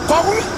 Power.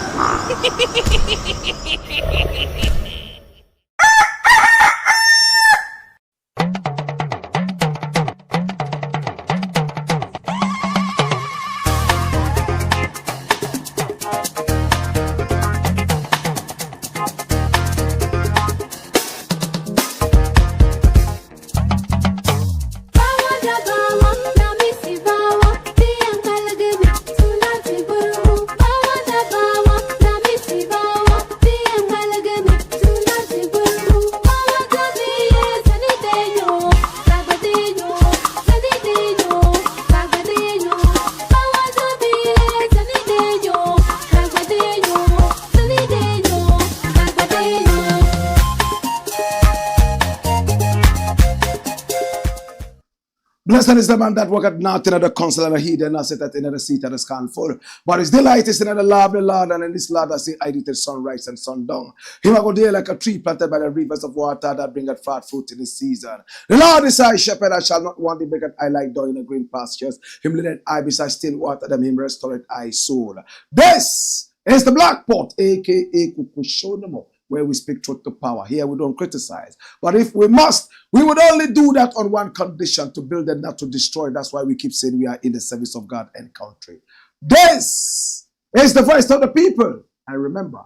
Blessed is the man that worketh not in the counsel of the heathen, nor sitteth in the seat of the scornful. But his delight is in the law of the Lord, and in this law does he hide it till sunrise and sundown. He will go there like a tree planted by the rivers of water that bringeth forth fruit in his season. The Lord is thy shepherd, I shall not want. He maketh I lie down in the green pastures. Him leadeth I beside still water, them him restoreth I soul. This is the Black Pot, aka Kukushonamo, where we speak truth to power. Here we don't criticize. But if we must, we would only do that on one condition: to build and not to destroy. That's why we keep saying we are in the service of God and country. This is the voice of the people. And remember,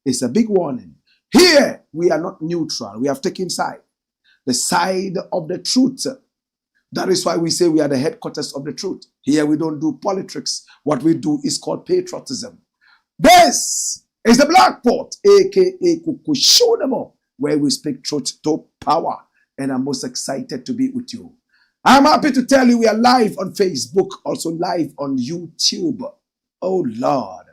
it's a big warning. Here, we are not neutral. We have taken side. The side of the truth. That is why we say we are the headquarters of the truth. Here we don't do politics. What we do is called patriotism. This is the Black Pot, aka Kukushonamo, where we speak truth to power. And I'm most excited to be with you. I'm happy to tell you we are live on Facebook, also live on YouTube. Oh Lord.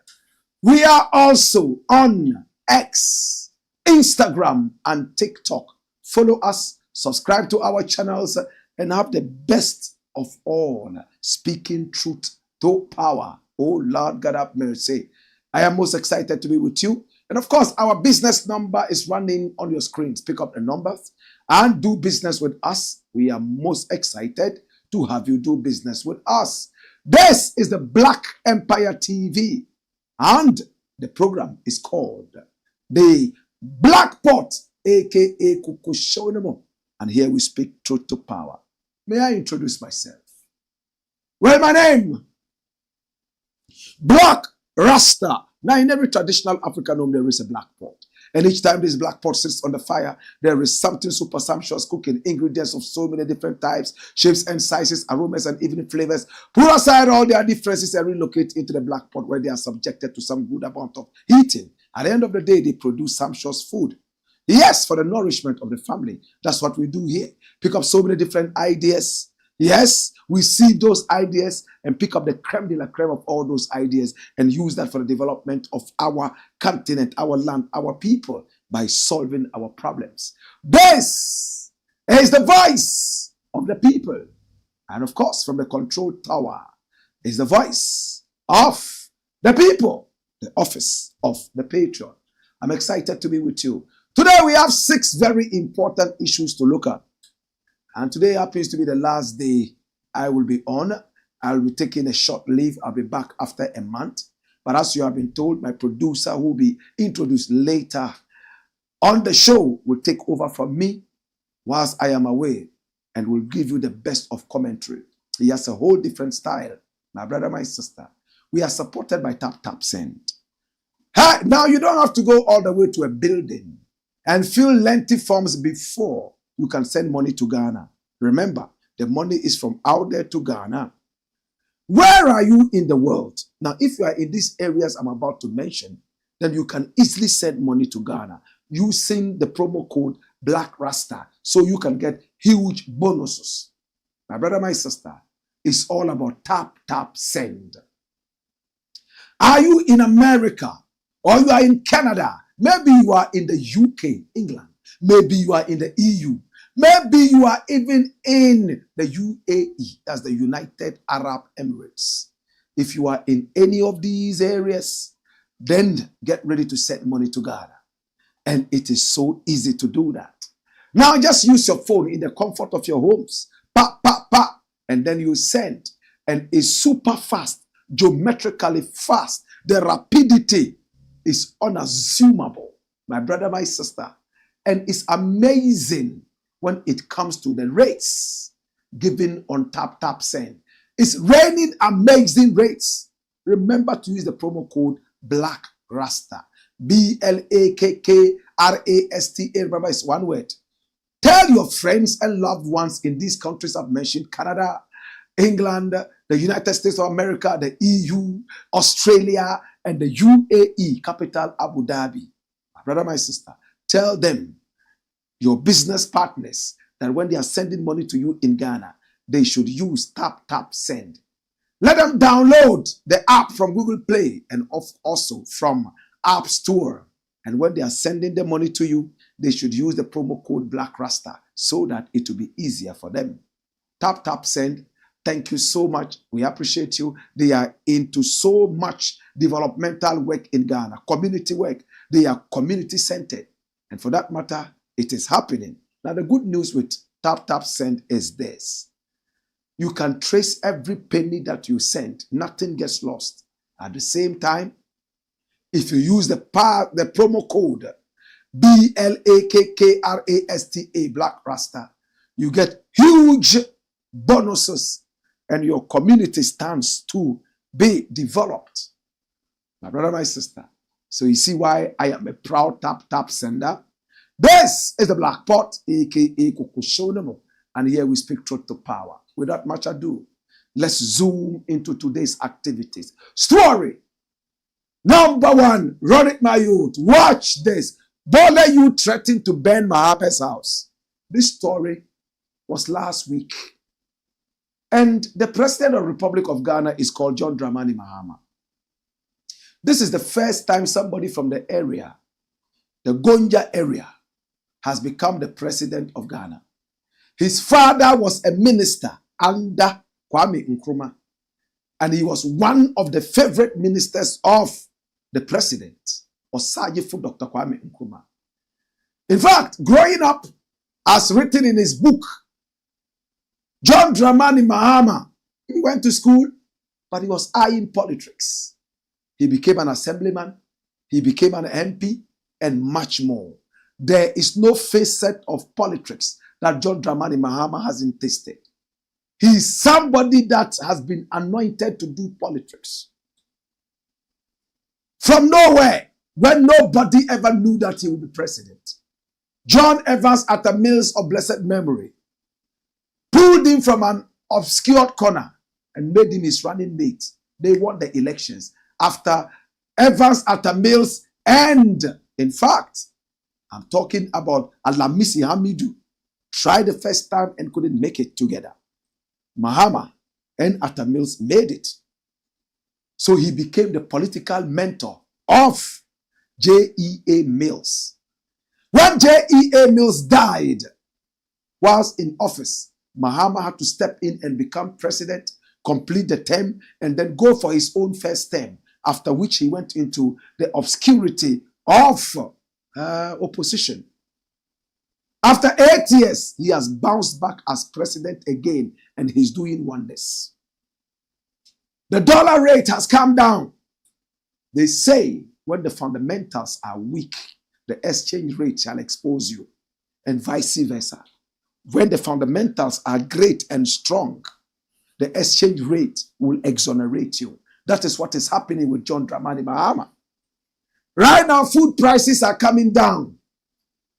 We are also on X, Instagram, and TikTok. Follow us, subscribe to our channels, and have the best of all, speaking truth to power. Oh Lord, God have mercy. I am most excited to be with you. And of course, our business number is running on your screens. Pick up the numbers and do business with us. We are most excited to have you do business with us. This is the Black Empire TV. And the program is called the Black Pot, aka Kukushonamo. And here we speak truth to power. May I introduce myself? Well, my name, Blakk Rasta. Now, in every traditional African home, there is a black pot. And each time this black pot sits on the fire, there is something super sumptuous cooking, ingredients of so many different types, shapes and sizes, aromas and even flavors. Put aside all their differences and relocate into the black pot where they are subjected to some good amount of heating. At the end of the day, they produce sumptuous food. Yes, for the nourishment of the family. That's what we do here. Pick up so many different ideas. Yes, we see those ideas and pick up the creme de la creme of all those ideas and use that for the development of our continent, our land, our people by solving our problems. This is the voice of the people. And of course, from the control tower is the voice of the people, the office of the Patriot. I'm excited to be with you. Today we have 6 very important issues to look at. And today happens to be the last day I will be on. I'll be taking a short leave. I'll be back after a month. But as you have been told, my producer, who will be introduced later on the show, will take over from me whilst I am away and will give you the best of commentary. He has a whole different style. My brother, my sister, we are supported by Tap Send. Hey, now you don't have to go all the way to a building and fill lengthy forms before you can send money to Ghana. Remember, the money is from out there to Ghana. Where are you in the world? Now, if you are in these areas I'm about to mention, then you can easily send money to Ghana using the promo code Blakk Rasta, so you can get huge bonuses. My brother, my sister, it's all about Tap Send. Are you in America or you are in Canada? Maybe you are in the UK, England. Maybe you are in the EU. Maybe you are even in the UAE, that's the United Arab Emirates. If you are in any of these areas, then get ready to send money to Ghana. And it is so easy to do that. Now just use your phone in the comfort of your homes. And then you send. And it's super fast, geometrically fast. The rapidity is unassumable, my brother, my sister. And it's amazing when it comes to the rates given on tap send. It's raining amazing rates. Remember to use the promo code Blakk RASTA. BLAKKRASTA. Remember, it's one word. Tell your friends and loved ones in these countries I've mentioned: Canada, England, the United States of America, the EU, Australia, and the UAE, capital Abu Dhabi. My brother, my sister, tell them, your business partners, that when they are sending money to you in Ghana, they should use tap send. Let them download the app from Google Play and also from App Store. And when they are sending the money to you, they should use the promo code Blakk RASTA so that it will be easier for them. Tap send. Thank you so much. We appreciate you. They are into so much developmental work in Ghana, community work. They are community centered. And for that matter, it is happening. Now, the good news with tap send is this: you can trace every penny that you send. Nothing gets lost. At the same time, if you use the promo code BLAKKRASTA, Blakk RASTA, you get huge bonuses and your community stands to be developed. My brother, my sister. So you see why I am a proud tap sender. This is the Black Pot, aka Kukushonemo, and here we speak truth to power. Without much ado, let's zoom into today's activities. Story number 1, run it, my youth. Watch this. BOLE youth threatened to burn MAHAMA'S house. This story was last week. And the president of the Republic of Ghana is called John Dramani Mahama. This is the first time somebody from the area, the GANJA area, has become the president of Ghana. His father was a minister under Kwame Nkrumah, and he was one of the favorite ministers of the president, Osagyefo Dr. Kwame Nkrumah. In fact, growing up, as written in his book, John Dramani Mahama, he went to school, but he was eyeing politics. He became an assemblyman, he became an MP, and much more. There is no facet of politics that John Dramani Mahama hasn't tasted. He is somebody that has been anointed to do politics. From nowhere, when nobody ever knew that he would be president, John Evans Atta-Mills of blessed memory pulled him from an obscure corner and made him his running mate. They won the elections after Evans Atta-Mills and, in fact, I'm talking about Alamisi Hamidu, tried the first time and couldn't make it together. Mahama and Atta-Mills made it. So he became the political mentor of J.E.A. Mills. When J.E.A. Mills died whilst in office, Mahama had to step in and become president, complete the term, and then go for his own first term, after which he went into the obscurity of opposition. After 8 years, he has bounced back as president again, and he's doing wonders. The dollar rate has come down. They say when the fundamentals are weak, the exchange rate shall expose you, and vice versa. When the fundamentals are great and strong, the exchange rate will exonerate you. That is what is happening with John Dramani Mahama. Right now, food prices are coming down,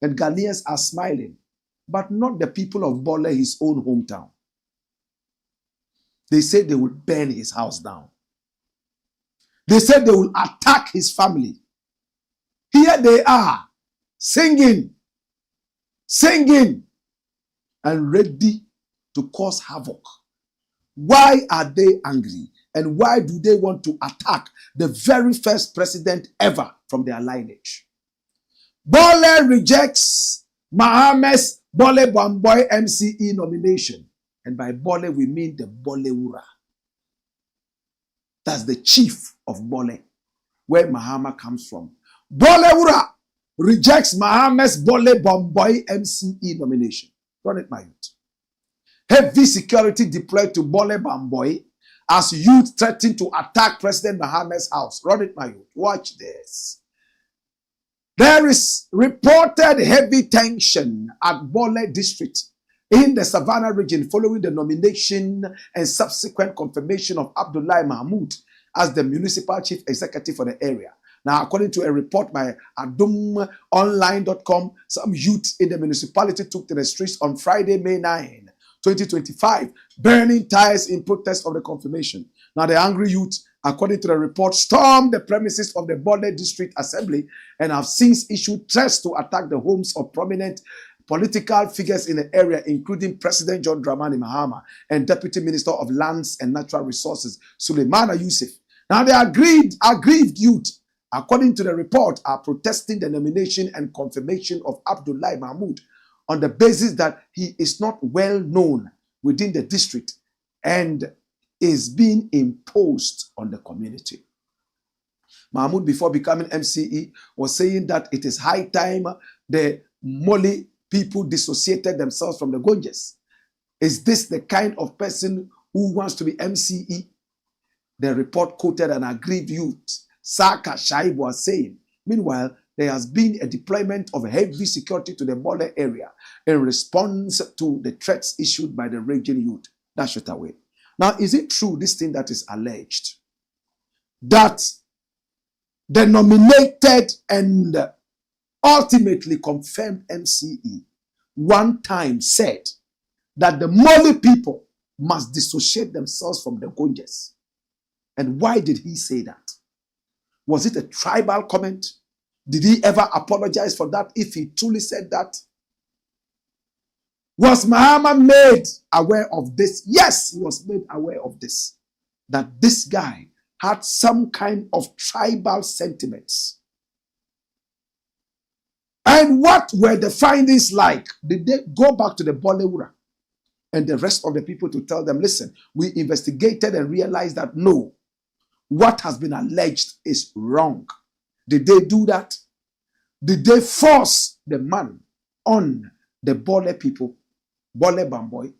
and Ghanaians are smiling, but not the people of BOLE, his own hometown. They say they will burn his house down. They said they will attack his family. Here they are, singing, and ready to cause havoc. Why are they angry? And why do they want to attack the very first president ever from their lineage? BOLE rejects MAHAMA'S BOLE Bamboy MCE nomination. And by BOLE, we mean the Bolewura. That's the chief of BOLE, where Mahama comes from. Bolewura rejects MAHAMA'S BOLE Bamboy MCE nomination. Run it, my youth. Heavy security deployed to BOLE Bamboy as youth threaten to attack President MAHAMA'S house. Run it, my youth. Watch this. There is reported heavy tension at BOLE district in the Savannah region following the nomination and subsequent confirmation of Abdullahi Mahmoud as the municipal chief executive for the area. Now, according to a report by adumonline.com, some youth in the municipality took to the streets on Friday, May 9, 2025, burning tires in protest of the confirmation. Now, the angry youth, according to the report, stormed the premises of the BOLE District Assembly and have since issued threats to attack the homes of prominent political figures in the area, including President John Dramani Mahama and Deputy Minister of Lands and Natural Resources, Suleimana Yusuf. Now, the aggrieved youth, according to the report, are protesting the nomination and confirmation of Abdullahi Mahmoud on the basis that he is not well known within the district and is being imposed on the community. Mahmoud, before becoming MCE, was saying that it is high time the Mole people dissociated themselves from the Ganjas. Is this the kind of person who wants to be MCE? The report quoted an aggrieved youth, Saka Shaib, was saying, meanwhile, there has been a deployment of heavy security to the BOLE area in response to the threats issued by the raging youth. Dash it away. Now, is it true, this thing that is alleged, that the nominated and ultimately confirmed MCE one time said that the Mole people must dissociate themselves from the Ganjas? And why did he say that? Was it a tribal comment? Did he ever apologize for that if he truly said that? Was Mahama made aware of this? Yes, he was made aware of this. That this guy had some kind of tribal sentiments. And what were the findings like? Did they go back to the Bolewura and the rest of the people to tell them, listen, we investigated and realized that no, what has been alleged is wrong? Did they do that? Did they force the man on the Bole people, Bole Bamboy?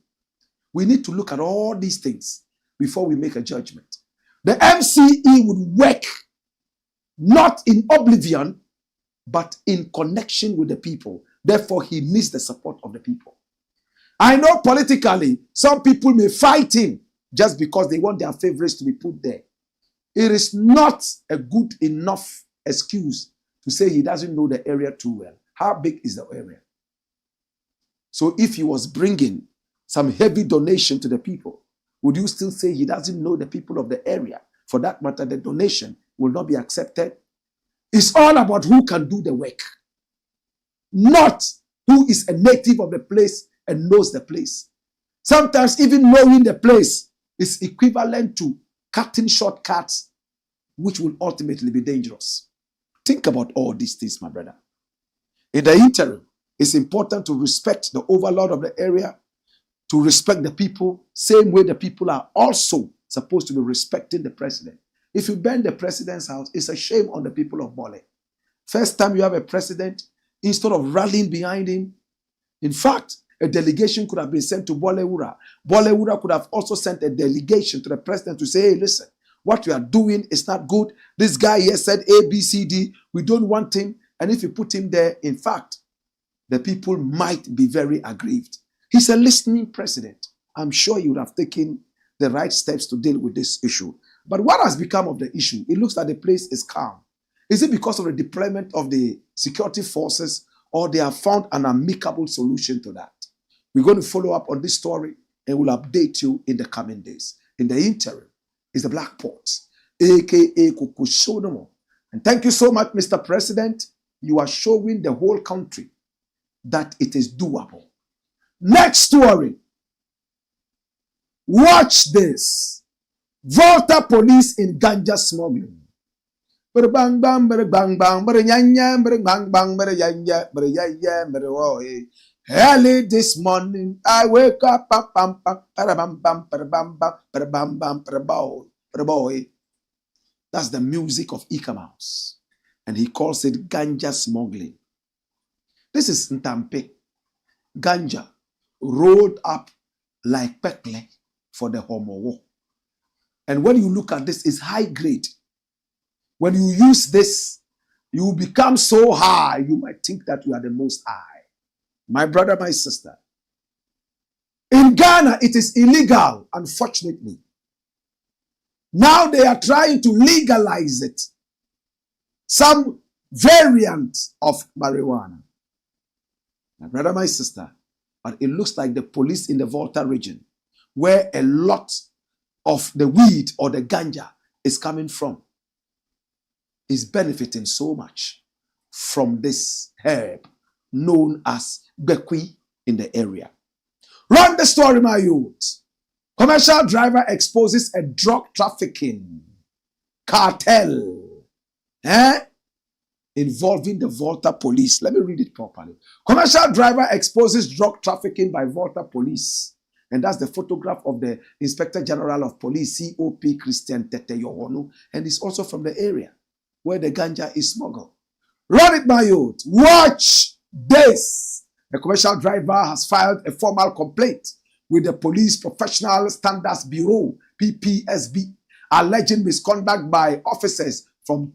We need to look at all these things before we make a judgment. The MCE would work not in oblivion, but in connection with the people. Therefore, he needs the support of the people. I know politically, some people may fight him just because they want their favorites to be put there. It is not a good enough excuse to say he doesn't know the area too well. How big is the area? So if he was bringing some heavy donation to the people, would you still say he doesn't know the people of the area? For that matter, the donation will not be accepted. It's all about who can do the work, not who is a native of the place and knows the place. Sometimes even knowing the place is equivalent to cutting shortcuts, which will ultimately be dangerous. Think about all these things, my brother. In the interim, it's important to respect the overlord of the area, to respect the people, same way the people are also supposed to be respecting the president. If you burn the president's house, it's a shame on the people of Bole. First time you have a president, instead of rallying behind him, in fact, a delegation could have been sent to Bolewura. Bolewura could have also sent a delegation to the president to say, hey, listen, what you are doing is not good. This guy here said A, B, C, D. We don't want him. And if you put him there, in fact, the people might be very aggrieved. He's a listening president. I'm sure he would have taken the right steps to deal with this issue. But what has become of the issue? It looks like the place is calm. Is it because of the deployment of the security forces, or they have found an amicable solution to that? We're going to follow up on this story and we'll update you in the coming days. In the interim, is the Black Port, aka Kukushonomo. And thank you so much, Mr. President. You are showing the whole country that it is doable. Next story. Watch this. VOLTA police in ganja smuggling. Bang bang bang bang bang bang bang bang. Early this morning, I wake up, boy. That's the music of MAHAMA'S, and he calls it ganja smuggling. This is Ntampe, ganja rolled up like pekle for the homo. And when you look at this, it's high grade. When you use this, you will become so high, you might think that you are the most high. My brother, my sister. In Ghana, it is illegal, unfortunately. Now they are trying to legalize it. Some variant of marijuana. My brother, my sister. But it looks like the police in the VOLTA region, where a lot of the weed or the ganja is coming from, is benefiting so much from this herb known as Bekwi in the area. Run the story, my youth. Commercial driver exposes a drug trafficking cartel involving the VOLTA police. Let me read it properly. Commercial driver exposes drug trafficking by VOLTA police. And that's the photograph of the Inspector General of Police, COP Christian Tete Yohonu. And it's also from the area where the ganja is smuggled. Run it, my youth. Watch this. The commercial driver has filed a formal complaint with the Police Professional Standards Bureau, PPSB, alleging misconduct by officers from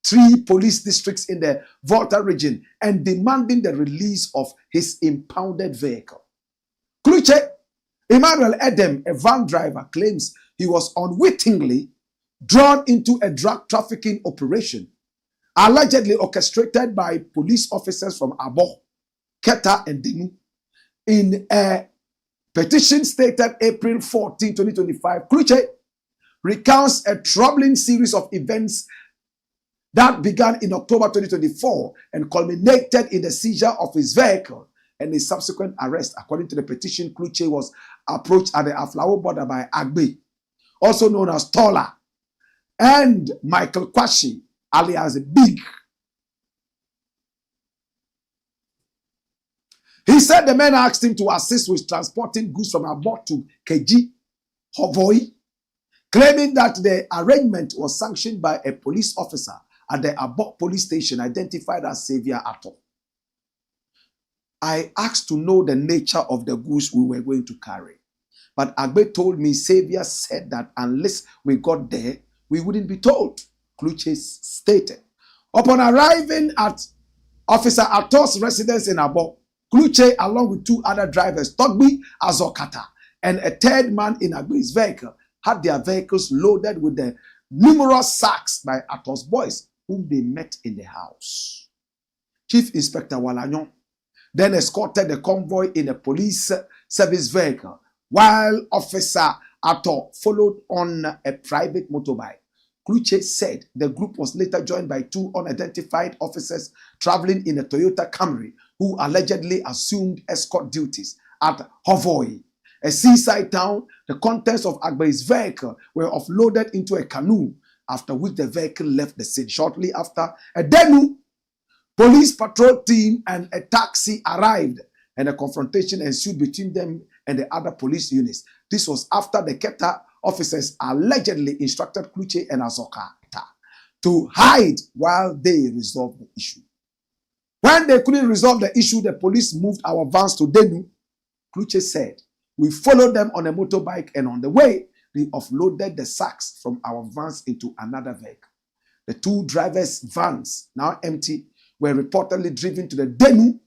3 police districts in the VOLTA region and demanding the release of his impounded vehicle. Kluche Emmanuel Edem, a van driver, claims he was unwittingly drawn into a drug trafficking operation allegedly orchestrated by police officers from Abo, Keta, and Denu. In a petition stated April 14, 2025, Kluche recounts a troubling series of events that began in October 2024 and culminated in the seizure of his vehicle and his subsequent arrest. According to the petition, Kluche was approached at the Aflao border by Agbe, also known as Tola, and Michael Kwashi, alias Big. He said the men asked him to assist with transporting goods from Abo to Keji, Hovoi, claiming that the arrangement was sanctioned by a police officer at the Abo police station identified as Xavier Atto. I asked to know the nature of the goods we were going to carry. But Agbe told me Xavier said that unless we got there, we wouldn't be told, Kluche stated. Upon arriving at Officer Atto's residence in Abo, Kluche, along with 2 other drivers, Togbi Azokata, and a 3rd man in Agbe's vehicle, had their vehicles loaded with the numerous sacks by Atto's boys, whom they met in the house. Chief Inspector Walanyon then escorted the convoy in a police service vehicle, while Officer Atto followed on a private motorbike. Kluche said the group was later joined by 2 unidentified officers traveling in a Toyota Camry, who allegedly assumed escort duties at Hovoi, a seaside town. The contents of Agbe's vehicle were offloaded into a canoe, after which the vehicle left the scene. Shortly after, a Denu police patrol team and a taxi arrived, and a confrontation ensued between them and the other police units. This was after the Keta officers allegedly instructed Kluche and Azokata to hide while they resolved the issue. When they couldn't resolve the issue, the police moved our vans to Denu. Kluche said, we followed them on a motorbike, and on the way, we offloaded the sacks from our vans into another vehicle. The 2 drivers' vans, now empty, were reportedly driven to the Denu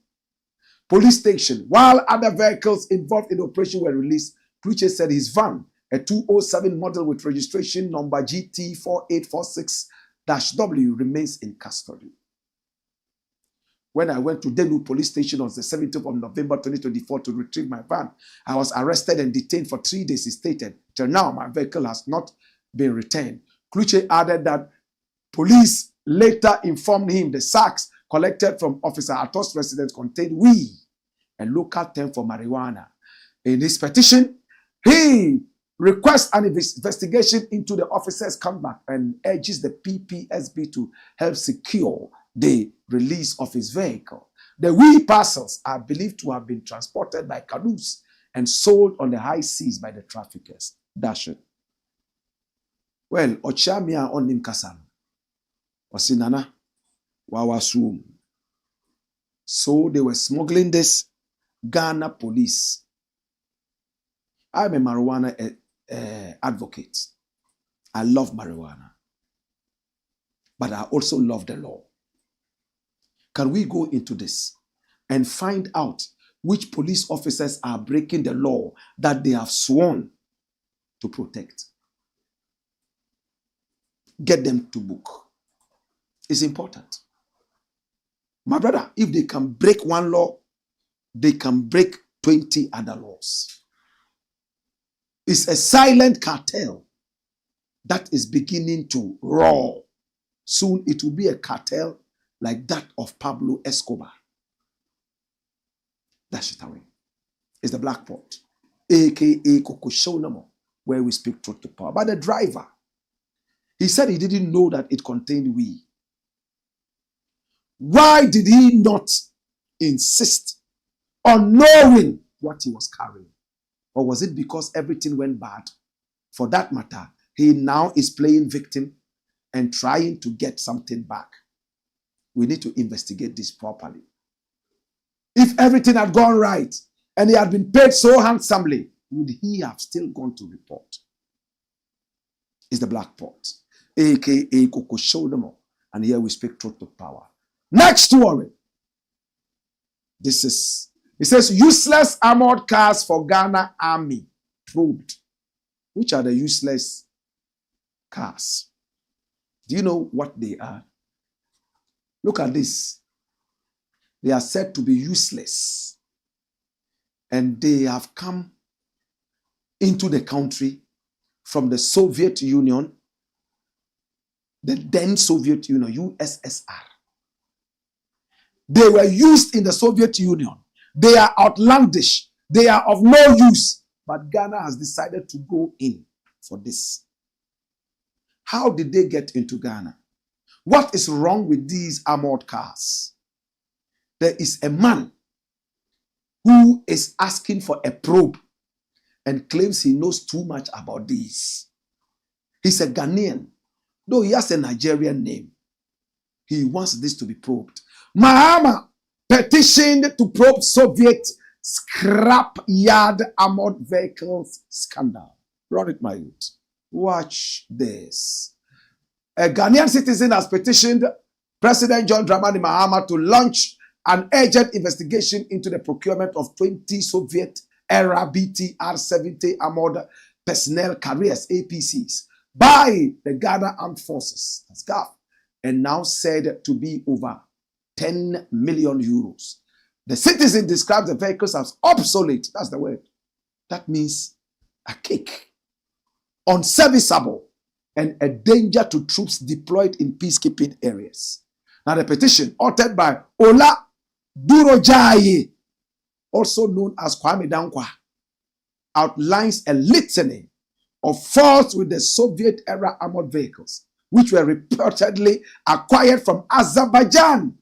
police station, while other vehicles involved in the operation were released. Kluche said his van, a 207 model with registration number GT4846-W, remains in custody. When I went to Denu police station on the 17th of November 2024 to retrieve my van, I was arrested and detained for 3 days, he stated. Till now, my vehicle has not been returned. Kluche added that police later informed him the sacks collected from Officer Atto's residence contained weed, a local term for marijuana. In his petition, he requests an investigation into the officer's conduct and urges the PPSB to help secure the release of his vehicle. The weed parcels are believed to have been transported by canoes and sold on the high seas by the traffickers. Dash it. Well, Ochamia on him Kasam. Osinana. Wawasum. So they were smuggling this. Ghana police. I'm a marijuana advocate. I love marijuana, but I also love the law. Can we go into this and find out which police officers are breaking the law that they have sworn to protect? Get them to book. It's important. My brother, if they can break one law, they can break 20 other laws. It's a silent cartel that is beginning to roar. Soon it will be a cartel like that of Pablo Escobar. Dash it away. It's the Blakk Pot, aka Kokoshonamo, where we speak truth to power. But the driver, he said he didn't know that it contained weed. Why did he not insist on knowing what he was carrying? Or was it because everything went bad? For that matter, he now is playing victim and trying to get something back. We need to investigate this properly. If everything had gone right and he had been paid so handsomely, would he have still gone to report? It's the Blakk Pot, aka Kokoshonamo, and here we speak truth to power. Next story. It says useless armored cars for Ghana Army probed. Which are the useless cars? Do you know what they are? Look at this. They are said to be useless. And they have come into the country from the Soviet Union, the then Soviet Union, USSR. They were used in the Soviet Union. They are outlandish. They are of no use. But Ghana has decided to go in for this. How did they get into Ghana? What is wrong with these armored cars? There is a man who is asking for a probe and claims he knows too much about these. He's a Ghanaian, though he has a Nigerian name. He wants this to be probed. Mahama petitioned to probe Soviet scrap yard armored vehicles scandal. Run it, my youth. Watch this. A Ghanaian citizen has petitioned President John Dramani Mahama to launch an urgent investigation into the procurement of 20 Soviet-era BTR-70 armored personnel carriers, APCs, by the Ghana Armed Forces, that's GAF, and now said to be over 10 million euros. The citizen describes the vehicles as obsolete. That's the word. That means a cake, unserviceable, and a danger to troops deployed in peacekeeping areas. Now, the petition, authored by Ola Durojaye, also known as Kwame Dankwa, outlines a litany of faults with the Soviet-era armored vehicles, which were reportedly acquired from Azerbaijan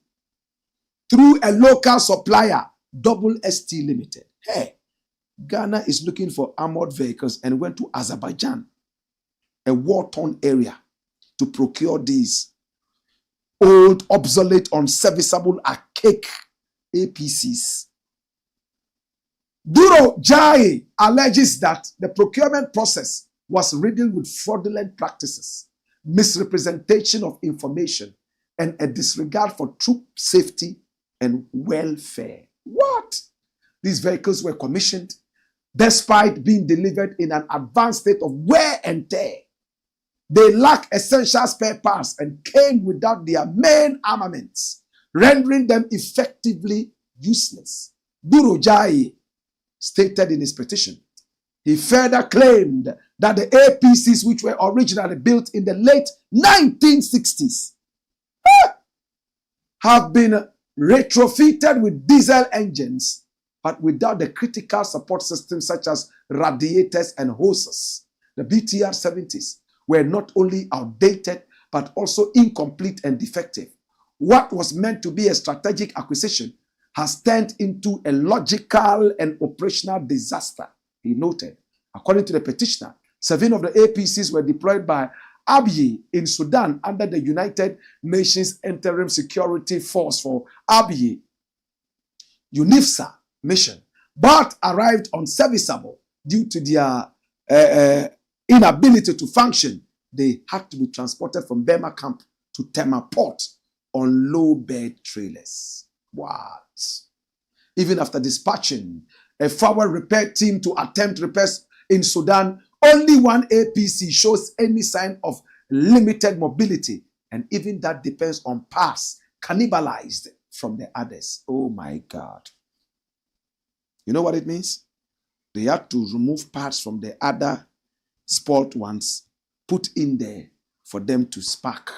through a local supplier, ST Limited. Hey, Ghana is looking for armored vehicles and went to Azerbaijan, a war-torn area, to procure these old, obsolete, unserviceable, archaic APCs. Duro Jai alleges that the procurement process was riddled with fraudulent practices, misrepresentation of information, and a disregard for troop safety and welfare. What? These vehicles were commissioned despite being delivered in an advanced state of wear and tear. They lack essential spare parts and came without their main armaments, rendering them effectively useless. Durojai stated in his petition. He further claimed that the APCs, which were originally built in the late 1960s, have been retrofitted with diesel engines, but without the critical support systems such as radiators and hoses. The BTR-70s were not only outdated, but also incomplete and defective. What was meant to be a strategic acquisition has turned into a logical and operational disaster, he noted. According to the petitioner, 7 of the APCs were deployed by Abiy in Sudan under the United Nations Interim Security Force for Abiy, UNIFSA mission, but arrived unserviceable due to their inability to function they had to be transported from Burma camp to Tema Port on low bed trailers. What? Even after dispatching a forward repair team to attempt repairs in Sudan, only one APC shows any sign of limited mobility, and even that depends on parts cannibalized from the others. Oh my God. You know what it means? They had to remove parts from the other spoiled ones, put in there for them to spark.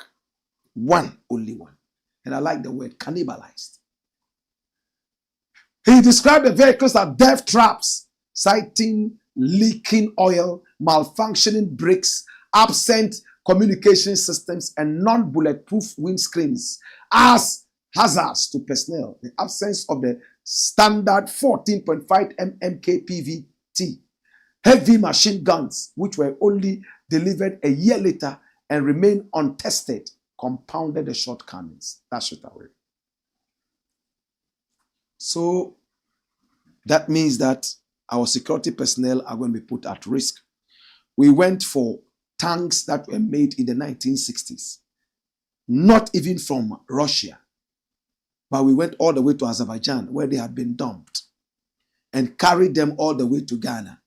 One, only one. And I like the word cannibalized. He described the vehicles as death traps, citing leaking oil, malfunctioning brakes, absent communication systems, and non-bulletproof windscreens as hazards to personnel. The absence of the standard 14.5 mm KPVT heavy machine guns, which were only delivered a year later and remain untested, compounded the shortcomings. That's it away. So that means that our security personnel are going to be put at risk. We went for tanks that were made in the 1960s, not even from Russia, but we went all the way to Azerbaijan where they had been dumped and carried them all the way to Ghana.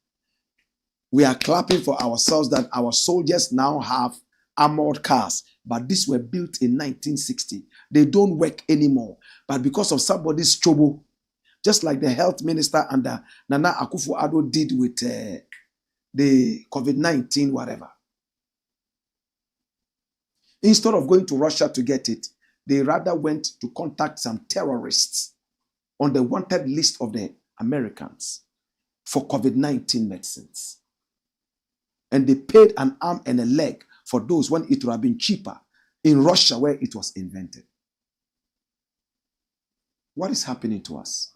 We are clapping for ourselves that our soldiers now have armored cars, but these were built in 1960. They don't work anymore, but because of somebody's trouble, just like the health minister under Nana Akufo-Addo did with the COVID-19, whatever. Instead of going to Russia to get it, they rather went to contact some terrorists on the wanted list of the Americans for COVID-19 medicines. And they paid an arm and a leg for those when it would have been cheaper in Russia where it was invented. What is happening to us?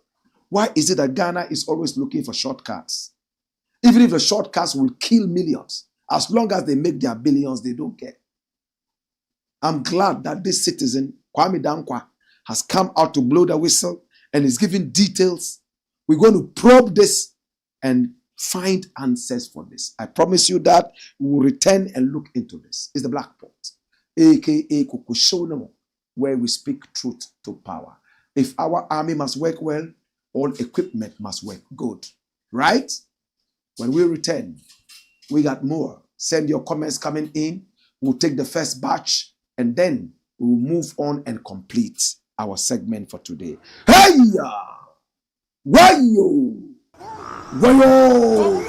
Why is it that Ghana is always looking for shortcuts? Even if the shortcuts will kill millions, as long as they make their billions, they don't care. I'm glad that this citizen, Kwame Dankwa, has come out to blow the whistle and is giving details. We're going to probe this and find answers for this. I promise you that we will return and look into this. It's the Black Pot, aka Kukushonamo, where we speak truth to power. If our army must work well, all equipment must work good. Right? When we return, we got more. Send your comments coming in. We'll take the first batch and then we'll move on and complete our segment for today. Hey-ya! Wayo! Wayo!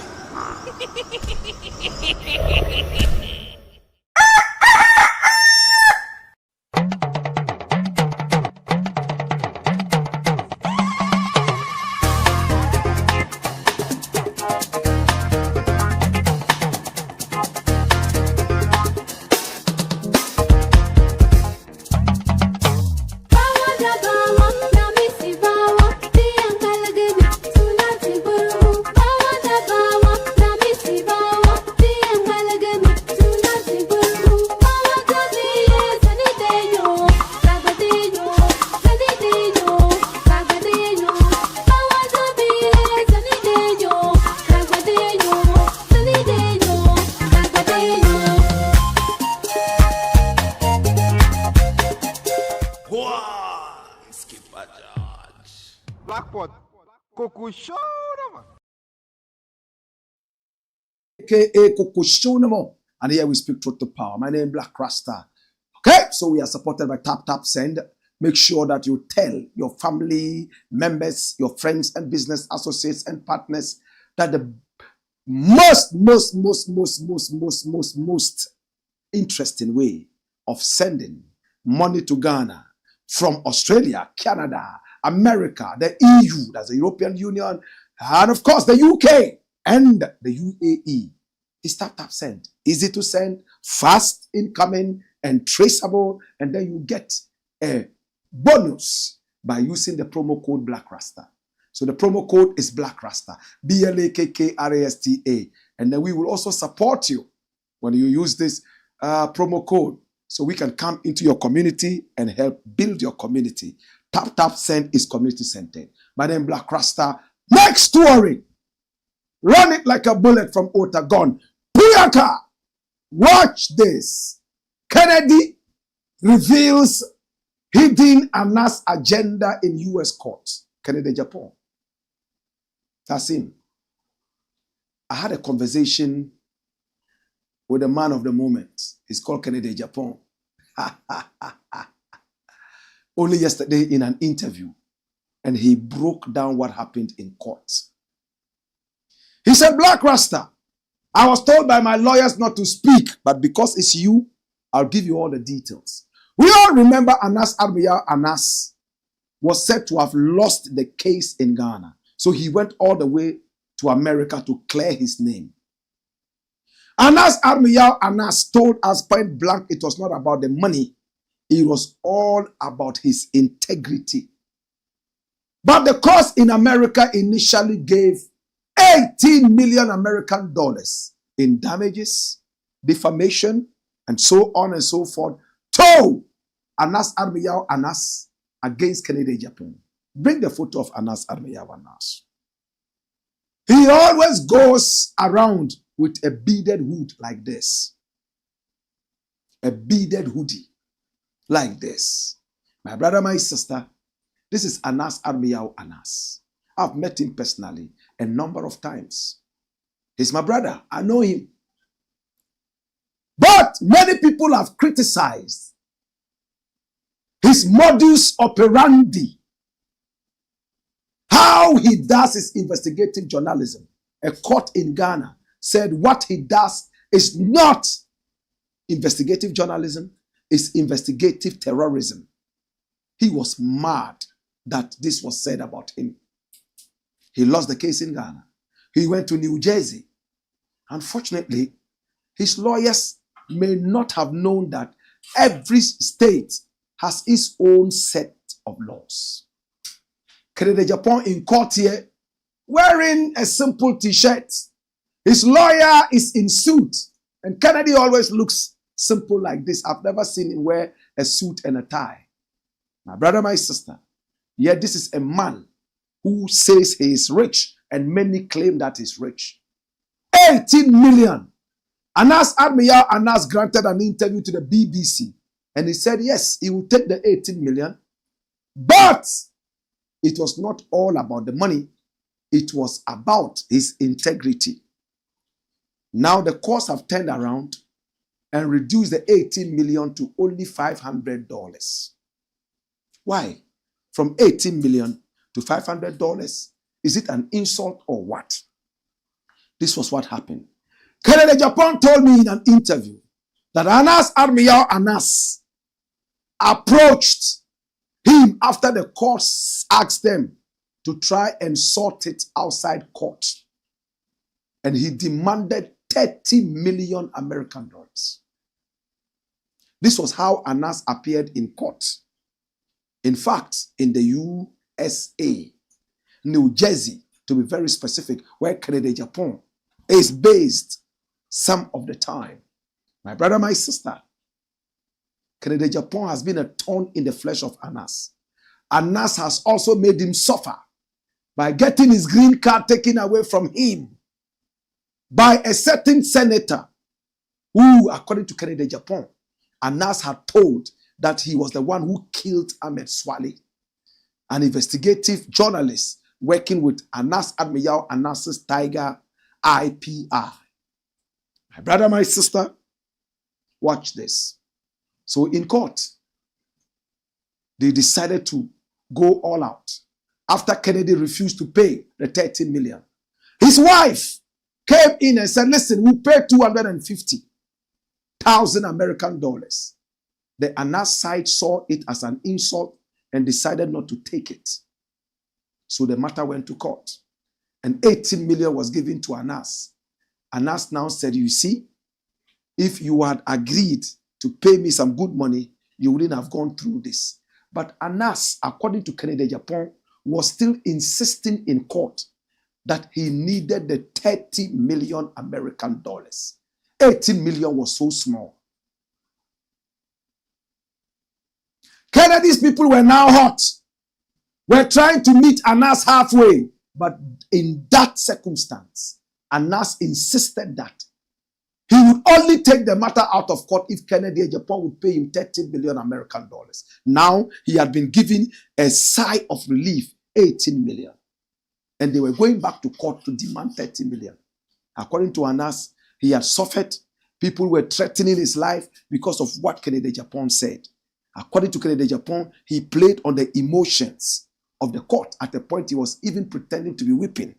AKA Kukushonamo. And here we speak truth to power. My name is Blakk Rasta. Okay, so we are supported by Tap Tap Send. Make sure that you tell your family members, your friends and business associates and partners that the most interesting way of sending money to Ghana from Australia, Canada, America, the EU, that's the European Union, and of course the UK and the UAE is Tap Tap Send. Easy to send, fast incoming and traceable, and then you get a bonus by using the promo code Blakk Rasta. So the promo code is Blakk Rasta, BLAKKRASTA, and then we will also support you when you use this promo code, so we can come into your community and help build your community. Tap Tap Send is community centered. My name is Blakk Rasta. Next story. Run it like a bullet from Otagon. Puyaka! Watch this. Kennedy reveals hidden Anas'S agenda in U.S. courts. Kennedy, Japan. That's him. I had a conversation with a man of the moment. He's called Kennedy, Japan. Only yesterday in an interview. And he broke down what happened in court. He said, Blakk Rasta, I was told by my lawyers not to speak, but because it's you, I'll give you all the details. We all remember Anas'S was said to have lost the case in Ghana. So he went all the way to America to clear his name. Anas'S told us point blank it was not about the money. It was all about his integrity. But the court in America initially gave 18 million American dollars in damages, defamation, and so on and so forth to Anas'S against Kennedy, Japan. Bring the photo of Anas'S. He always goes around with a beaded hood like this. A beaded hoodie like this. My brother, my sister, this is Anas'S. I've met him personally a number of times. He's my brother. I know him. But many people have criticized his modus operandi, how he does his investigative journalism. A court in Ghana said what he does is not investigative journalism, it's investigative terrorism. He was mad that this was said about him. He lost the case in Ghana. He went to New Jersey. Unfortunately, his lawyers may not have known that every state has its own set of laws. Kennedy Japan in court here, wearing a simple t-shirt. His lawyer is in suit. And Kennedy always looks simple like this. I've never seen him wear a suit and a tie. My brother, my sister, yet this is a man who says he is rich, and many claim that he's rich. 18 million. Anas'S granted an interview to the BBC, and he said, yes, he will take the 18 million, but it was not all about the money. It was about his integrity. Now the courts have turned around and reduced the 18 million to only $500. Why? From 18 million to $500? Is it an insult or what? This was what happened. Kennedy Japan told me in an interview that Anas'S approached him after the court asked them to try and sort it outside court. And he demanded 30 million American dollars. This was how Anas'S appeared in court. In fact, in the USA, New Jersey, to be very specific, where Kennedy Japan is based some of the time. My brother, my sister, Kennedy Japan has been a thorn in the flesh of Anas'S. Anas'S has also made him suffer by getting his green card taken away from him by a certain senator who, according to Kennedy Japan, Anas'S had told that he was the one who killed Ahmed Swale, an investigative journalist working with Anas'S Tiger IPI. My brother, my sister, watch this. So in court, they decided to go all out after Kennedy refused to pay the 30 million. His wife came in and said, listen, we'll pay 250,000 American dollars. The Anas'S side saw it as an insult and decided not to take it. So the matter went to court. And 18 million was given to Anas'S. Anas'S now said, you see, if you had agreed to pay me some good money, you wouldn't have gone through this. But Anas'S, according to Kennedy Japan, was still insisting in court that he needed the 30 million American dollars. 18 million was so small. Kennedy's people were now hot. We're trying to meet Anas'S halfway. But in that circumstance, Anas'S insisted that He would only take the matter out of court if Kennedy Japan would pay him 30 billion American dollars. Now he had been given a sigh of relief, 18 million. And they were going back to court to demand 30 million. According to Anas'S, he had suffered. People were threatening his life because of what Kennedy Japan said. According to Kennedy Japan, he played on the emotions of the court. At the point, he was even pretending to be weeping.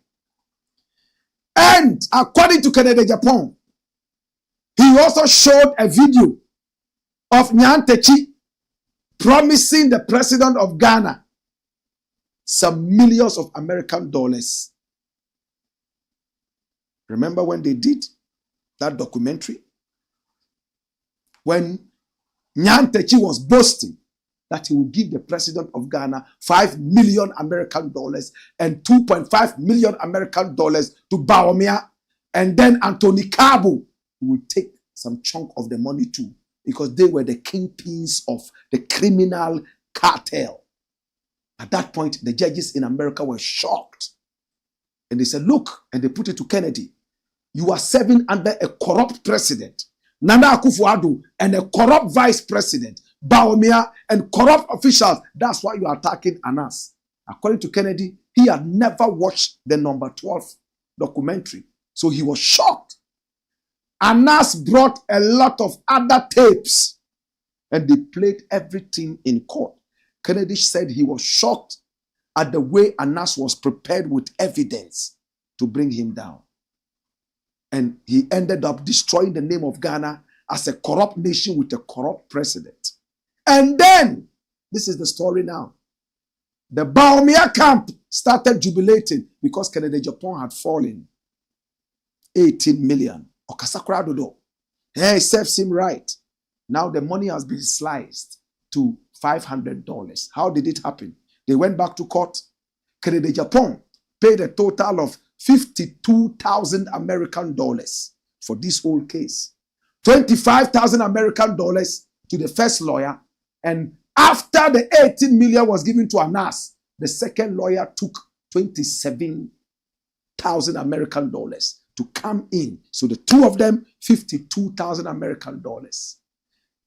And according to Kennedy Japan, he also showed a video of Nyantechi promising the president of Ghana some millions of American dollars. Remember when they did that documentary? When Nyantechi was boasting that he would give the president of Ghana 5 million American dollars and 2.5 million American dollars to Bawumia, and then Anthony Cabo would take some chunk of the money too, because they were the kingpins of the criminal cartel. At that point, the judges in America were shocked. And they said, look, and they put it to Kennedy, you are serving under a corrupt president, Nana Akufo-Addo, and a corrupt vice president, Bawumia, and corrupt officials. That's why you are attacking Anas'S. According to Kennedy, he had never watched the number 12 documentary. So he was shocked. Anas'S brought a lot of other tapes and they played everything in court. Kennedy said he was shocked at the way Anas'S was prepared with evidence to bring him down. And he ended up destroying the name of Ghana as a corrupt nation with a corrupt president. And then, this is the story now. The Bawumia camp started jubilating because Kennedy Japan had fallen. 18 million. Okasakura Dodo. Hey, serves him right. Now the money has been sliced to $500. How did it happen? They went back to court. Kennedy Japan paid a total of 52,000 American dollars for this whole case. 25,000 American dollars to the first lawyer. And after the 18 million was given to Anas'S, the second lawyer took 27,000 American dollars to come in. So the two of them, 52,000 American dollars.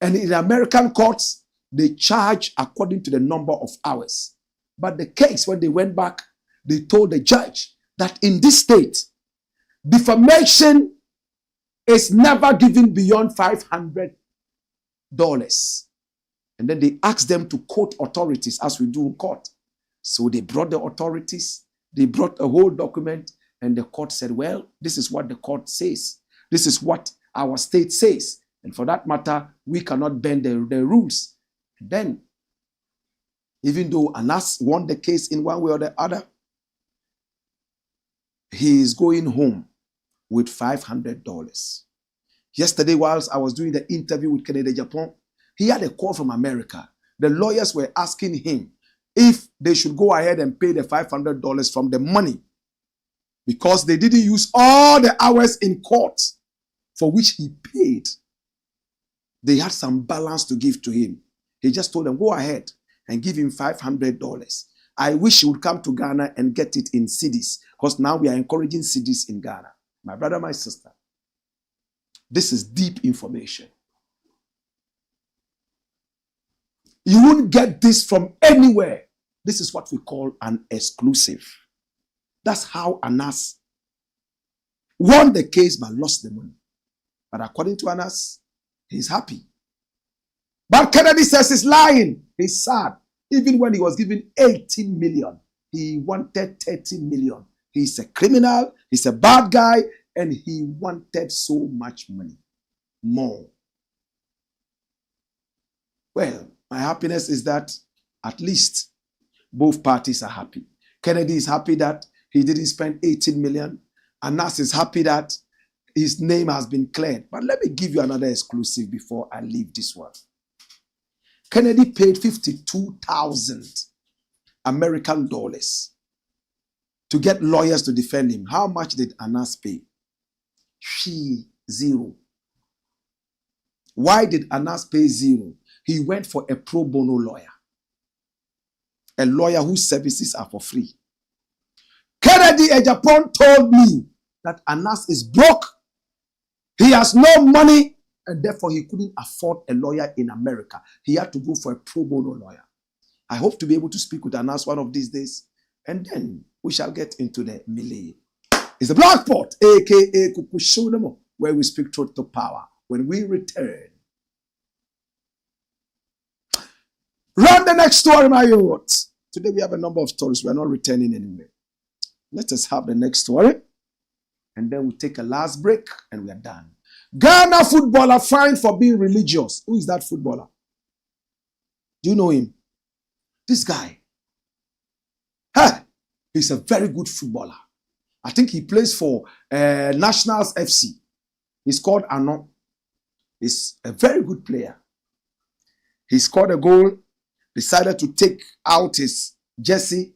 And in the American courts, they charge according to the number of hours. But the case, when they went back, they told the judge that in this state, defamation is never given beyond $500. And then they asked them to quote authorities as we do in court. So they brought the authorities, they brought a whole document, and the court said, well, this is what the court says. This is what our state says. And for that matter, we cannot bend the rules. And then, even though Anas'S won the case in one way or the other, he is going home with $500. Yesterday, whilst I was doing the interview with Kennedy Japan, he had a call from America. The lawyers were asking him if they should go ahead and pay the $500 from the money, because they didn't use all the hours in court for which he paid. They had some balance to give to him. He just told them, go ahead and give him $500. I wish he would come to Ghana and get it in cedis, because now we are encouraging cedis in Ghana. My brother, my sister, this is deep information. You won't get this from anywhere. This is what we call an exclusive. That's how Anas'S won the case but lost the money. But according to Anas'S, he's happy. But Kennedy says he's lying. He's sad. Even when he was given 18 million, he wanted 30 million. He's a criminal, he's a bad guy, and he wanted so much money. More. Well, my happiness is that at least both parties are happy. Kennedy is happy that he didn't spend 18 million. Anas'S is happy that his name has been cleared. But let me give you another exclusive before I leave this one. Kennedy paid 52,000 American dollars to get lawyers to defend him. How much did Anas'S pay? Zero. Why did Anas'S pay zero? He went for a pro bono lawyer. A lawyer whose services are for free. Kennedy Japan told me that Anas'S is broke He has no money, and therefore he couldn't afford a lawyer in America. He had to go for a pro bono lawyer. I hope to be able to speak with Anas'S one of these days, and then we shall get into the melee. It's the Blakk Pot, aka Kukushonemo, where we speak truth to power. When we return, run the next story, my youth. Today we have a number of stories. We are not returning anywhere. Let us have the next story, and then we'll take a last break, and we are done. Ghana footballer fined for being religious. Who is that footballer? Do you know him? This guy. Hey, he's a very good footballer. I think he plays for Nationals FC. He's called Anas'S. He's a very good player. He scored a goal, decided to take out his jersey,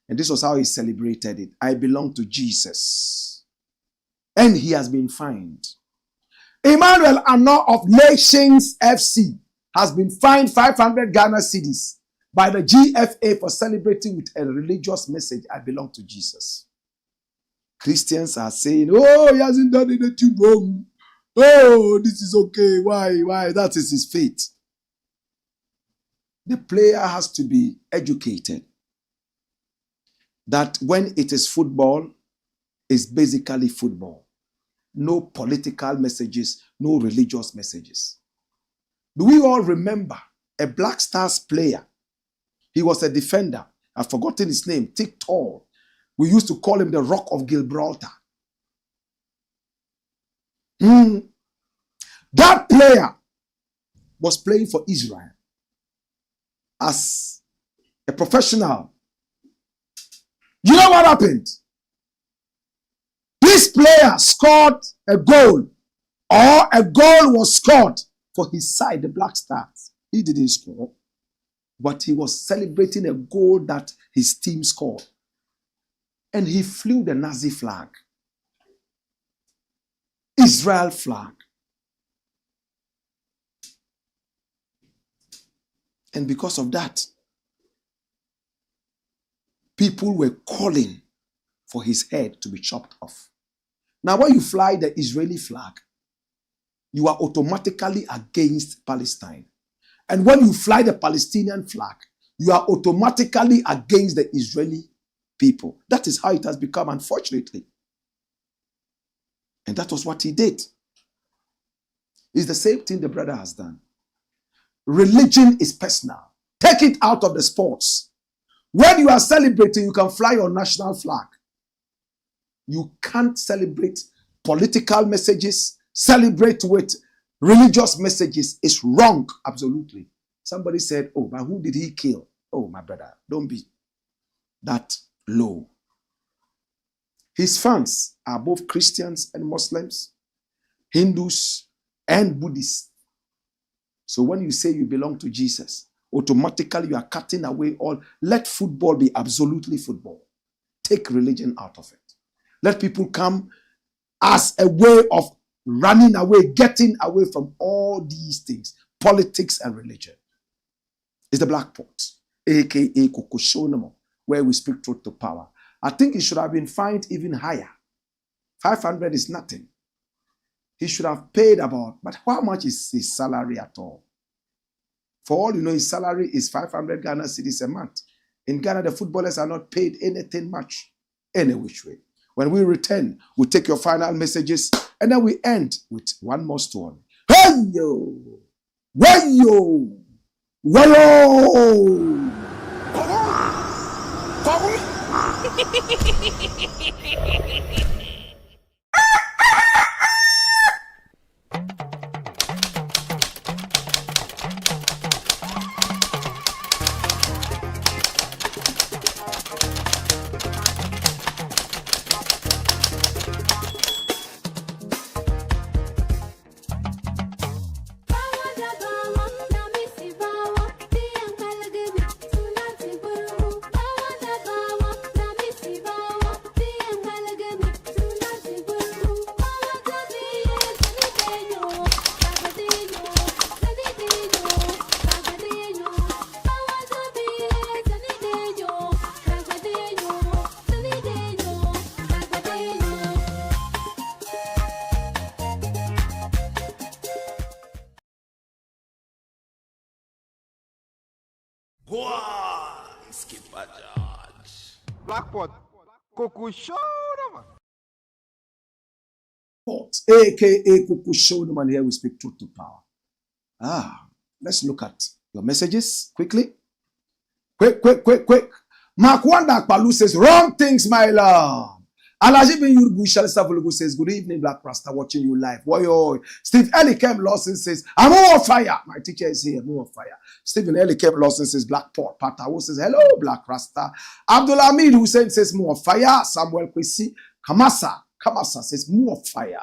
and this was how he celebrated it. I belong to Jesus. And he has been fined. Emmanuel Anas'S of Nations FC has been fined 500 Ghana cedis by the GFA for celebrating with a religious message. I belong to Jesus. Christians are saying, oh, he hasn't done anything wrong. Oh, this is okay. Why? That is his faith. The player has to be educated that when it is football, it's basically football. No political messages, no religious messages. Do we all remember a Black Stars player? He was a defender. I've forgotten his name. Thick, tall. We used to call him the Rock of Gibraltar. That player was playing for Israel as a professional. You know what happened? This player scored a goal, or a goal was scored for his side, the Black Stars. He didn't score, but he was celebrating a goal that his team scored. And he flew the Nazi flag, Israel flag. And because of that, people were calling for his head to be chopped off. Now, when you fly the Israeli flag, you are automatically against Palestine. And when you fly the Palestinian flag, you are automatically against the Israeli people. That is how it has become, unfortunately. And that was what he did. It's the same thing the brother has done. Religion is personal. Take it out of the sports. When you are celebrating, you can fly your national flag. You can't celebrate political messages, celebrate with religious messages. It's wrong, absolutely. Somebody said, oh, but who did he kill? Oh, my brother, don't be that low. His fans are both Christians and Muslims, Hindus and Buddhists. So when you say you belong to Jesus, automatically you are cutting away all. Let football be absolutely football. Take religion out of it. Let people come as a way of running away, getting away from all these things, politics and religion. It's the Blakk Pot, aka Kukushonemo, where we speak truth to power. I think he should have been fined even higher. 500 is nothing. He should have paid about, but how much is his salary at all? For all you know, his salary is 500 Ghana cedis a month. In Ghana, the footballers are not paid anything much, any which way. When we return, we'll take your final messages, and then we end with one more story. Hey yo! Wayo! Wayo! Blackpot. Coco show man. AKA Kuku Showman. Here we speak truth to power. Let's look at your messages quickly. Quick. Mark Wanda Palu says, wrong things, my love. Alajibin Yurbu Shalisavulugu says, good evening, Black Rasta, watching you live. Woyo. Steve Elikem Lawson says, I'm on fire. My teacher is here, I'm on fire. Stephen Elikem Lawson says, Blackport. Patawo says, hello, Black Rasta. Abdul Hamid Hussein says, more fire. Samuel Kwesi. Kamasa says, more fire.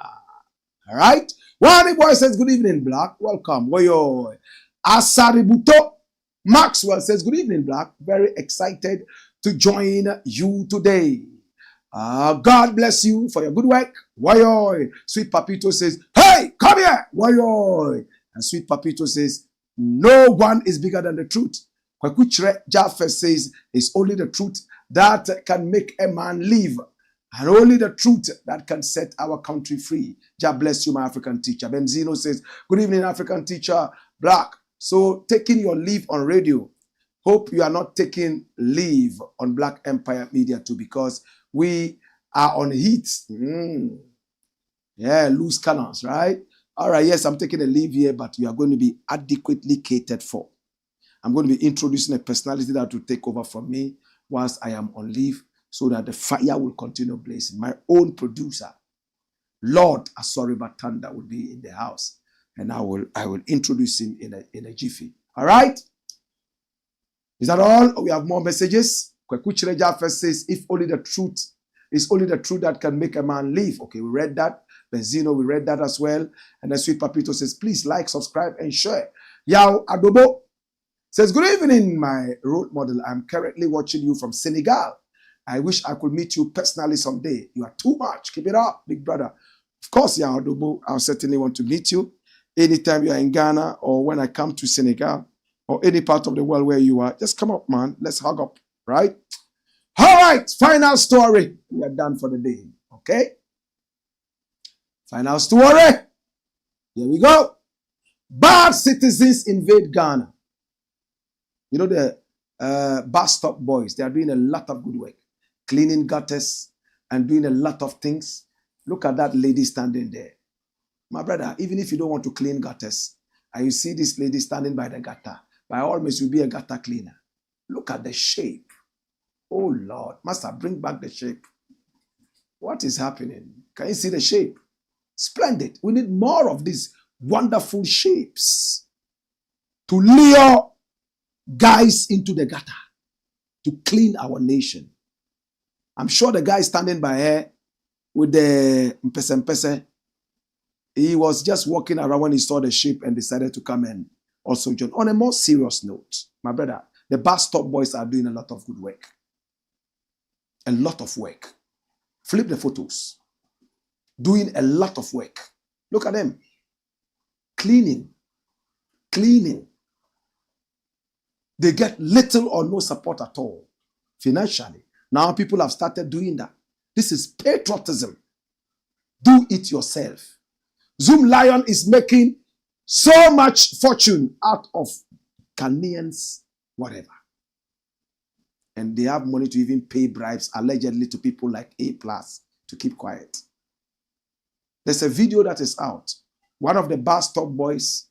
All right. Wani Boy says, good evening, Black. Welcome. Woyo. Asaributo Maxwell says, good evening, Black. Very excited to join you today. God bless you for your good work. Woyoy. Sweet Papito says, hey, come here. Woyoy. And Sweet Papito says, no one is bigger than the truth. Kwekuchre Jaffe says, it's only the truth that can make a man live. And only the truth that can set our country free. God bless you, my African teacher. Benzino says, good evening, African teacher. Black. So taking your leave on radio. Hope you are not taking leave on Black Empire Media too, because we are on heat. Yeah, loose cannons, right? All right, yes, I'm taking a leave here, but you are going to be adequately catered for. I'm going to be introducing a personality that will take over from me whilst I am on leave, so that the fire will continue blazing. My own producer, Lord Asori Batanda, will be in the house, and I will introduce him in a jiffy. All right? Is that all? We have more messages. Kwekuchire Jaffe says, if only the truth, it's only the truth that can make a man live. Okay, we read that. Benzino, we read that as well. And then Sweet Papito says, please like, subscribe, and share. Yao Adobo says, good evening, my role model. I'm currently watching you from Senegal. I wish I could meet you personally someday. You are too much. Keep it up, big brother. Of course, Yao Adobo, I'll certainly want to meet you. Anytime you are in Ghana, or when I come to Senegal, or any part of the world where you are, just come up, man. Let's hug up, right? All right, final story. We are done for the day, okay? Final story. Here we go. Bad citizens invade Ghana. You know, the bus stop boys, they are doing a lot of good work. Cleaning gutters and doing a lot of things. Look at that lady standing there. My brother, even if you don't want to clean gutters, and you see this lady standing by the gutter, by all means, you'll be a gutter cleaner. Look at the shape. Oh, Lord. Master, bring back the shape. What is happening? Can you see the shape? Splendid. We need more of these wonderful shapes to lure guys into the gutter, to clean our nation. I'm sure the guy standing by here with the mpese, he was just walking around when he saw the shape and decided to come and also join. On a more serious note, my brother, the bus stop boys are doing a lot of good work. A lot of work. Flip the photos. Doing a lot of work. Look at them. Cleaning. They get little or no support at all financially. Now people have started doing that. This is patriotism. Do it yourself. Zoom Lion is making so much fortune out of Ghanaians, whatever. And they have money to even pay bribes, allegedly, to people like A+ to keep quiet. There's a video that is out. One of the bus stop boys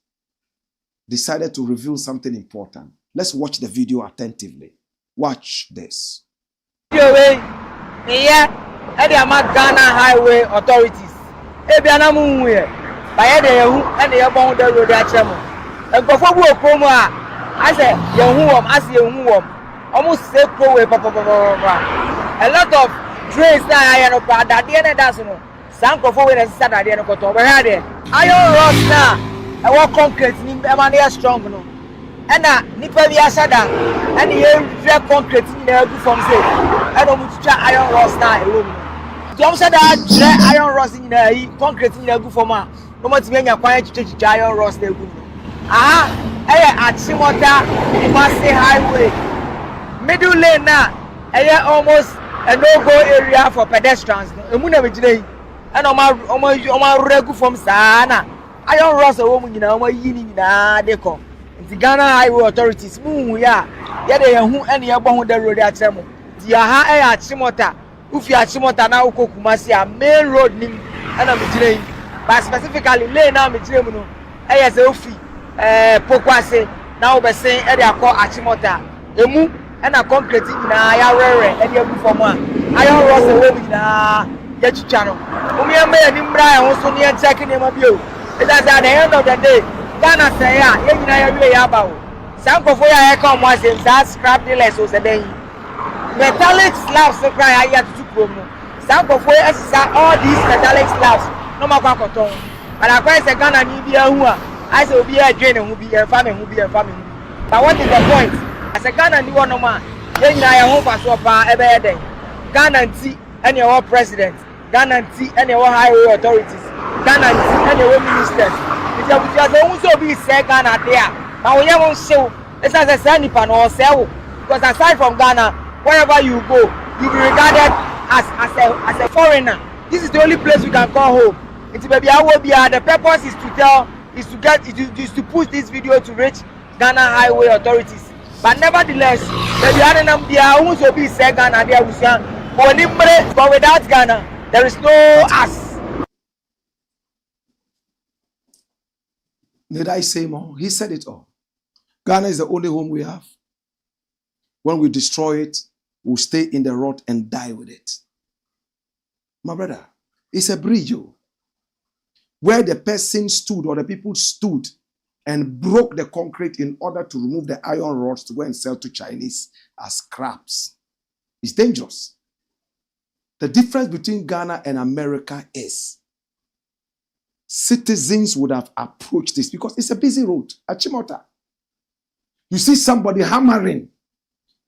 decided to reveal something important. Let's watch the video attentively. Watch this. Ghana Highway Authorities. By the and the above the road at Chemo. And before we come, I said, almost safe way, a lot of trains that I know that the end doesn't know. Some before we start at the end of October. Iron rods now, I walk concrete, I'm strong. And Nipper Yasada, and the concrete in the from say, I don't want to try iron rods now. Don't say that iron rods in the concrete in the good for my. No much when you're quiet to take iron rods. At Simota, Massey Highway. Middle lane now, almost a no-go area for pedestrians. And on regu from Sana. Iron rods a woman, you know, they come. The Ghana Highway Authorities, they who any about the road at Chemo. India ha Achimota. Ufi Achimota na uko Kumasi a main road nim ana mijire. But specifically lane na mijire mu no. Se ufi Pokwase na obese e dey akọ Achimota. Emu na concrete na ya rere e dey abu for mo a. Iron rods e we na ya chicha no. Umi e me ni mbra e ho so ne check ne ma bio. It is at the end of the day. Ghana say ya nyina ya wie ya ba o. Sankofo ya come once that scrap dealers so say metallic slabs so cry ya to promo. Sankofo exercise all these metallic slabs no ma kwa koton. But I say Ghana ni bia hu a I say obi a drain hu bi e fa me hu bi e fa me. But what is the point? As a Ghana ni one no ma nyina ya hu fa so pa e be den. Ghana nti ene your president, Ghana nti ene your highway authorities, Ghana nti ene your ministers. If you are the one to be say Ghana there, but when you want show, it's as a sanipan or sell. Because aside from Ghana, wherever you go, you be regarded as a foreigner. This is the only place we can call home. It's maybe I will be the purpose is to push this video to reach Ghana highway authorities. But nevertheless, maybe I don't be be say Ghana there with but without Ghana, there is no us. Did I say more? He said it all. Ghana is the only home we have. When we destroy it, we'll stay in the rot and die with it. My brother, it's a bridge where the person stood or the people stood and broke the concrete in order to remove the iron rods to go and sell to Chinese as scraps. It's dangerous. The difference between Ghana and America is citizens would have approached this because it's a busy road. Achimota. You see somebody hammering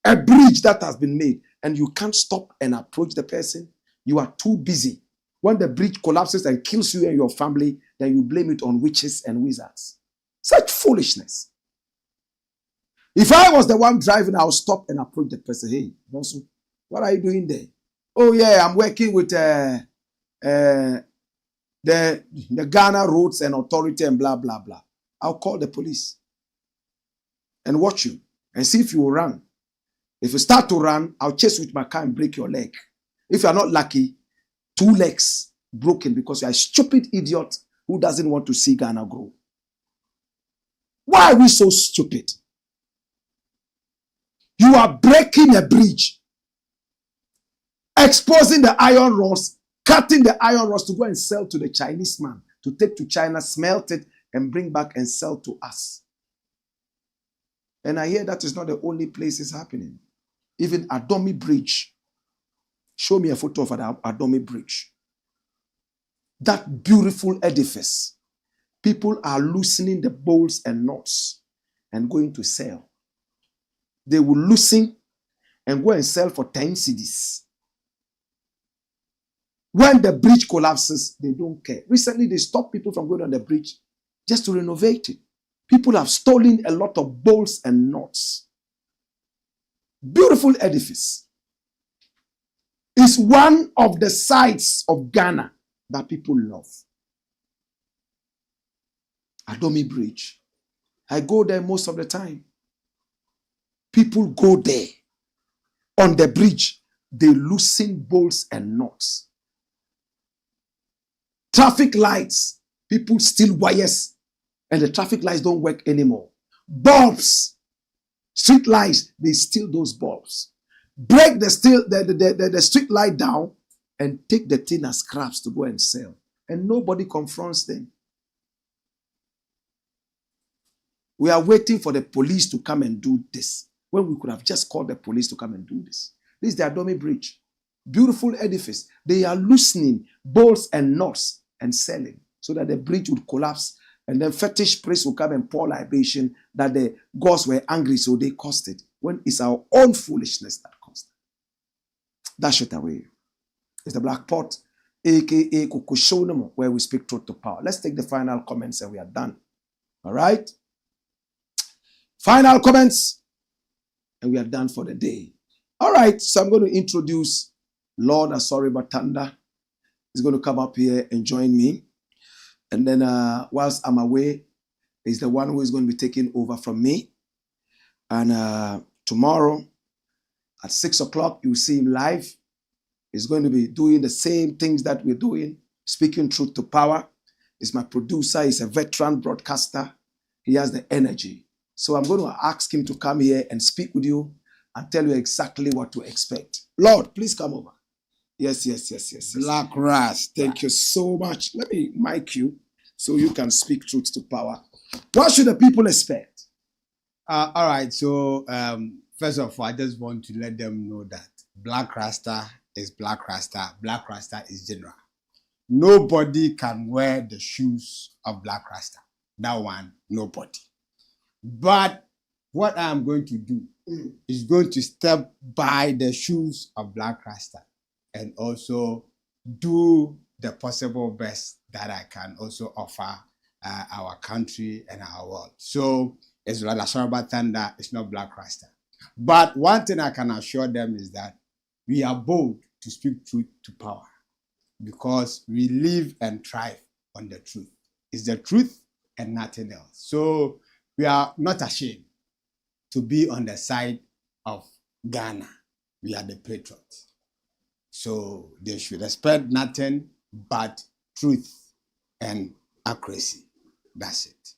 a bridge that has been made and you can't stop and approach the person. You are too busy. When the bridge collapses and kills you and your family, then you blame it on witches and wizards. Such foolishness. If I was the one driving, I'll stop and approach the person. Hey, Bonsu, what are you doing there? Oh yeah, I'm working with the Ghana Roads and Authority and blah, blah, blah. I'll call the police and watch you and see if you will run. If you start to run, I'll chase you with my car and break your leg. If you're not lucky, 2 legs broken because you're a stupid idiot who doesn't want to see Ghana grow. Why are we so stupid? You are breaking a bridge, exposing the iron rods, cutting the iron rods to go and sell to the Chinese man, to take to China, smelt it, and bring back and sell to us. And I hear that is not the only place it's happening. Even Adomi Bridge. Show me a photo of Adomi Bridge. That beautiful edifice. People are loosening the bolts and nuts and going to sell. They will loosen and go and sell for 10 cedis. When the bridge collapses, they don't care. Recently, they stopped people from going on the bridge just to renovate it. People have stolen a lot of bolts and nuts. Beautiful edifice. It's one of the sites of Ghana that people love. Adomi Bridge. I go there most of the time. People go there. On the bridge, they loosen bolts and nuts. Traffic lights, people steal wires and the traffic lights don't work anymore. Bulbs, street lights, they steal those bulbs. Break the street light down and take the thing as scraps to go and sell. And nobody confronts them. We are waiting for the police to come and do this, when we could have just called the police to come and do this. This is the Adomi Bridge. Beautiful edifice. They are loosening bolts and nuts and selling so that the bridge would collapse and then fetish priests will come and pour libation that the gods were angry so they caused it. When it's our own foolishness that caused it. Dash it away. It's the Black Pot, aka Kukushonamo, where we speak truth to power. Let's take the final comments and we are done. All right? Final comments and we are done for the day. All right, so I'm going to introduce Lord Asori Batanda. He's going to come up here and join me. And then whilst I'm away, he's the one who is going to be taking over from me. And tomorrow, At 6 o'clock, you'll see him live. He's going to be doing the same things that we're doing, speaking truth to power. He's my producer. He's a veteran broadcaster. He has the energy. So I'm going to ask him to come here and speak with you and tell you exactly what to expect. Lord, please come over. Yes. Blakk Rasta. Thank you so much. Let me mic you so you can speak truth to power. What should the people expect? All right. So first of all, I just want to let them know that Blakk Rasta is Blakk Rasta. Blakk Rasta is general. Nobody can wear the shoes of Blakk Rasta. That one, nobody. But what I am going to do is going to step by the shoes of Blakk Rasta and also do the possible best that I can also offer our country and our world. So it's rather Soraba Thunder, it's not Blakk Rasta. But one thing I can assure them is that we are bold to speak truth to power because we live and thrive on the truth. It's the truth and nothing else. So we are not ashamed to be on the side of Ghana. We are the patriots. So they should expect nothing but truth and accuracy. That's it.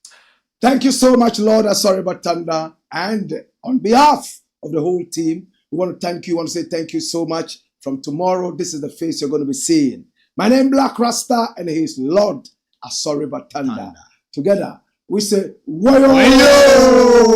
Thank you so much, Lord Soraba Thunder. And on behalf of the whole team, we want to thank you. We want to say thank you so much. From tomorrow, this is the face you're going to be seeing. My name is Blakk Rasta, and he is Lord Soraba Thunder. Together, we say, Wayo!